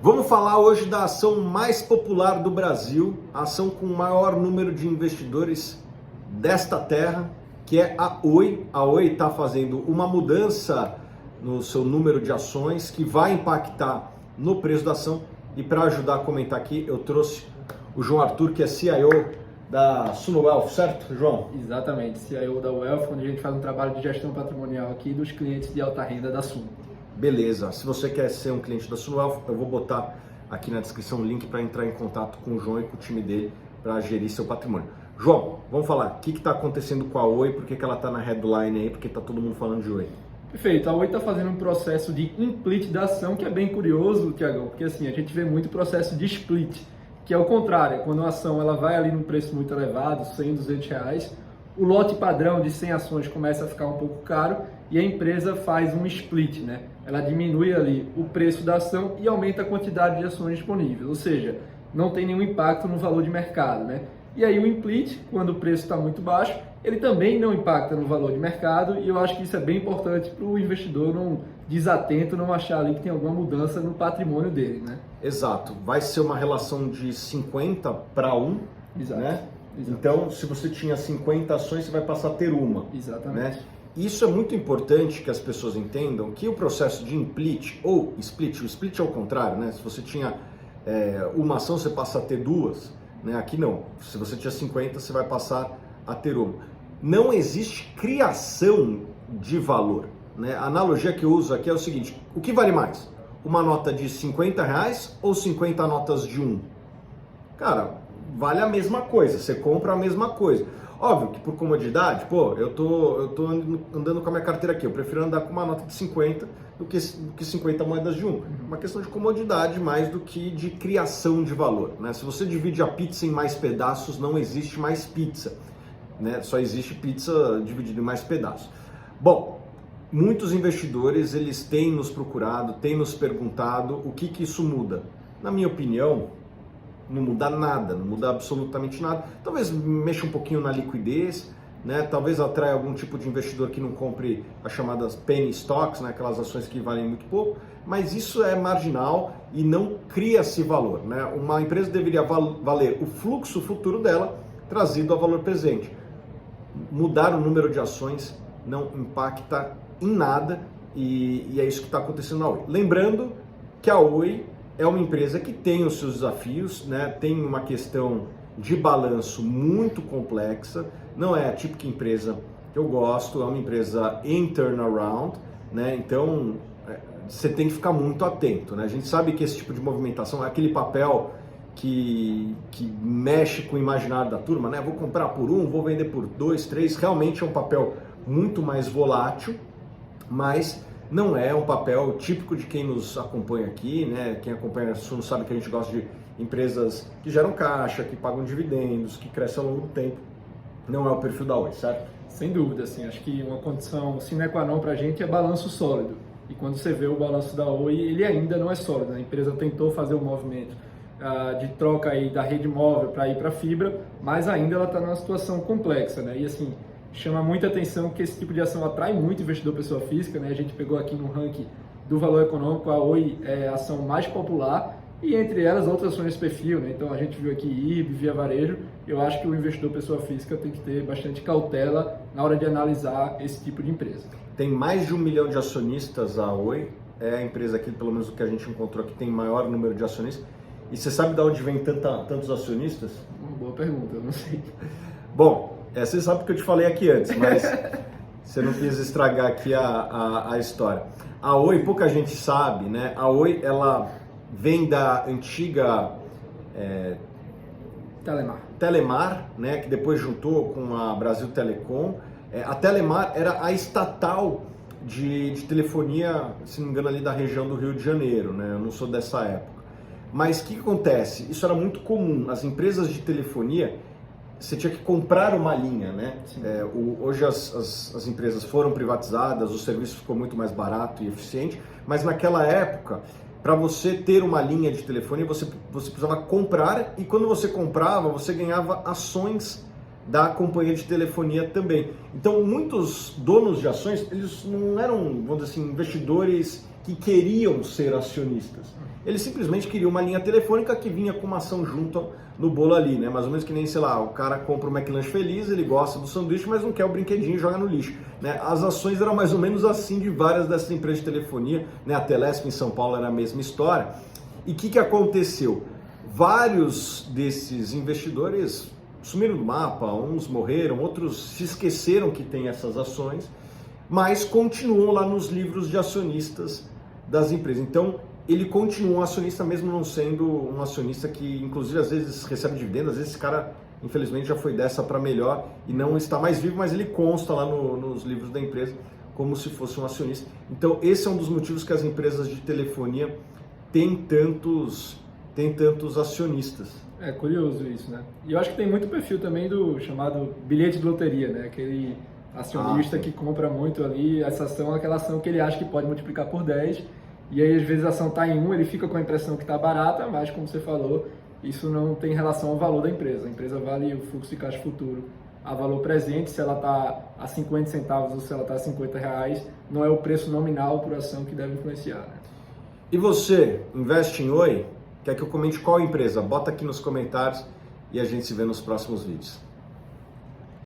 Vamos falar hoje da ação mais popular do Brasil, a ação com o maior número de investidores desta terra, que é a Oi. A Oi está fazendo uma mudança no seu número de ações que vai impactar no preço da ação. E para ajudar a comentar aqui, eu trouxe o João Arthur, que é CIO da Suno Wealth, certo, João? Exatamente, CIO da Wealth, onde a gente faz um trabalho de gestão patrimonial aqui dos clientes de alta renda da Suno. Beleza, se você quer ser um cliente da Suno Wealth, eu vou botar aqui na descrição o link para entrar em contato com o João e com o time dele para gerir seu patrimônio. João, vamos falar, o que está acontecendo com a Oi, por que ela está na headline aí, porque está todo mundo falando de Oi? Perfeito, a Oi está fazendo um processo de split da ação que é bem curioso, Tiagão, porque assim, a gente vê muito processo de split, que é o contrário, quando a ação ela vai ali num preço muito elevado, 100, 200 reais, o lote padrão de 100 ações começa a ficar um pouco caro e a empresa faz um split, né? Ela diminui ali o preço da ação e aumenta a quantidade de ações disponíveis, ou seja, não tem nenhum impacto no valor de mercado, né? E aí o split, quando o preço está muito baixo, ele também não impacta no valor de mercado e eu acho que isso é bem importante para o investidor não desatento, não achar ali que tem alguma mudança no patrimônio dele, né? Exato, vai ser uma relação de 50 para 1, Exato. né? Exato. Então, se você tinha 50 ações, você vai passar a ter uma. Exatamente. Né? Isso é muito importante que as pessoas entendam que o processo de split ou split, o split é o contrário, né? Se você tinha uma ação, você passa a ter duas, né? Aqui não. Se você tinha 50, você vai passar a ter uma. Não existe criação de valor, né? A analogia que eu uso aqui é o seguinte: o que vale mais? Uma nota de 50 reais ou 50 notas de 1? Cara, vale a mesma coisa, você compra a mesma coisa. Óbvio que por comodidade, pô, eu tô andando com a minha carteira aqui, eu prefiro andar com uma nota de 50 do que 50 moedas de 1. Uma questão de comodidade mais do que de criação de valor, né? Se você divide a pizza em mais pedaços, não existe mais pizza, né? Só existe pizza dividida em mais pedaços. Bom, muitos investidores, eles têm nos procurado, têm nos perguntado o que isso muda. Na minha opinião, não muda nada, não muda absolutamente nada. Talvez mexa um pouquinho na liquidez, né? Talvez atraia algum tipo de investidor que não compre as chamadas penny stocks, né? Aquelas ações que valem muito pouco, mas isso é marginal e não cria-se valor, né? Uma empresa deveria valer o fluxo futuro dela trazido ao valor presente. Mudar o número de ações não impacta em nada e é isso que está acontecendo na Oi. Lembrando que a Oi é uma empresa que tem os seus desafios, né? Tem uma questão de balanço muito complexa, não é a típica empresa que eu gosto, é uma empresa em turnaround, né? Então você tem que ficar muito atento, né? A gente sabe que esse tipo de movimentação é aquele papel que mexe com o imaginário da turma, né? Vou comprar por 1, vou vender por 2, 3, realmente é um papel muito mais volátil, mas não é um papel típico de quem nos acompanha aqui, né? Quem acompanha a Suno sabe que a gente gosta de empresas que geram caixa, que pagam dividendos, que crescem ao longo do tempo. Não é o perfil da Oi, certo? Sem dúvida, assim, acho que uma condição sine qua non para a gente é balanço sólido. E quando você vê o balanço da Oi, ele ainda não é sólido. A empresa tentou fazer o movimento de troca aí da rede móvel para ir para fibra, mas ainda ela está numa situação complexa, né? E assim, chama muita atenção que esse tipo de ação atrai muito investidor pessoa física, né? A gente pegou aqui no ranking do valor econômico, a Oi é a ação mais popular e entre elas outras ações desse perfil, né? Então a gente viu aqui IB, Via Varejo. Eu acho que o investidor pessoa física tem que ter bastante cautela na hora de analisar esse tipo de empresa. Tem mais de 1 milhão de acionistas a Oi, é a empresa aqui, pelo menos o que a gente encontrou aqui, tem maior número de acionistas. E você sabe de onde vem tantos acionistas? Uma boa pergunta, eu não sei. Bom, você sabe que eu te falei aqui antes, mas você não quis estragar aqui a história. A Oi, pouca gente sabe, né? A Oi, ela vem da antiga Telemar, né? Que depois juntou com a Brasil Telecom. A Telemar era a estatal de telefonia, se não me engano, ali da região do Rio de Janeiro, né? Eu não sou dessa época. Mas o que acontece? Isso era muito comum. As empresas de telefonia, você tinha que comprar uma linha, né? Hoje as empresas foram privatizadas, o serviço ficou muito mais barato e eficiente, mas naquela época, para você ter uma linha de telefonia, você precisava comprar e quando você comprava, você ganhava ações da companhia de telefonia também. Então, muitos donos de ações, eles não eram, vamos dizer assim, investidores que queriam ser acionistas. Eles simplesmente queriam uma linha telefônica que vinha com uma ação junto no bolo ali, né? Mais ou menos que nem, sei lá, o cara compra o McLanche Feliz, ele gosta do sanduíche, mas não quer o brinquedinho e joga no lixo, né? As ações eram mais ou menos assim de várias dessas empresas de telefonia, né? A Telesp em São Paulo era a mesma história. E o que aconteceu? Vários desses investidores sumiram do mapa, uns morreram, outros se esqueceram que tem essas ações, mas continuam lá nos livros de acionistas das empresas. Então, ele continua um acionista mesmo não sendo um acionista que, inclusive, às vezes recebe dividendos, às vezes esse cara, infelizmente, já foi dessa para melhor e não está mais vivo, mas ele consta lá nos livros da empresa como se fosse um acionista. Então, esse é um dos motivos que as empresas de telefonia têm tantos acionistas. É curioso isso, né? E eu acho que tem muito perfil também do chamado bilhete de loteria, né? Aquele acionista que compra muito ali essa ação, aquela ação que ele acha que pode multiplicar por 10, e aí às vezes a ação está em 1, ele fica com a impressão que está barata, mas como você falou, isso não tem relação ao valor da empresa. A empresa vale o fluxo de caixa futuro a valor presente, se ela está a 50 centavos ou se ela está a 50 reais, não é o preço nominal por ação que deve influenciar, né? E você, investe em Oi? Quer que eu comente qual empresa? Bota aqui nos comentários e a gente se vê nos próximos vídeos.